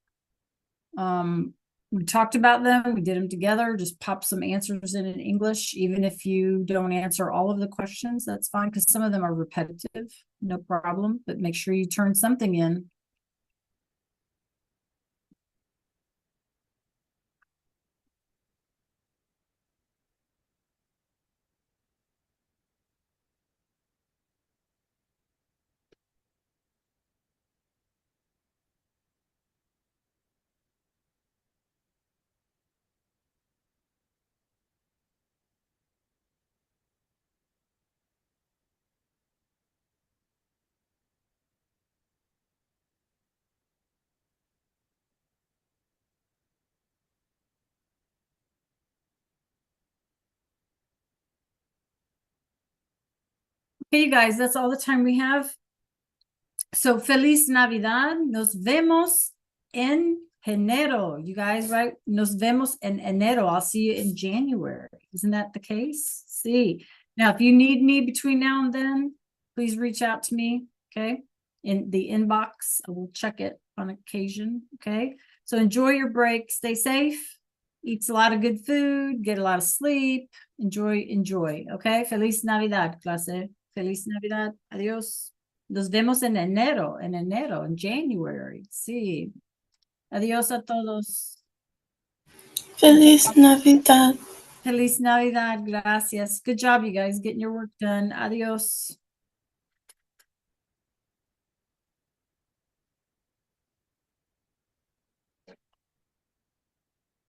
We talked about them, we did them together, just pop some answers in English. Even if you don't answer all of the questions, that's fine, because some of them are repetitive, no problem, but make sure you turn something in. Okay, you guys, that's all the time we have. So, Feliz Navidad. Nos vemos en enero. You guys, right? Nos vemos en enero. I'll see you in January. Isn't that the case? See. Now, if you need me between now and then, please reach out to me, okay? In the inbox. I will check it on occasion, okay? So enjoy your break. Stay safe. Eat a lot of good food. Get a lot of sleep. Enjoy, okay? Feliz Navidad, clase. Feliz Navidad. Adios. Nos vemos en enero, en January. Sí. Adiós a todos. Feliz Navidad. Feliz Navidad. Gracias. Good job, you guys, getting your work done. Adios.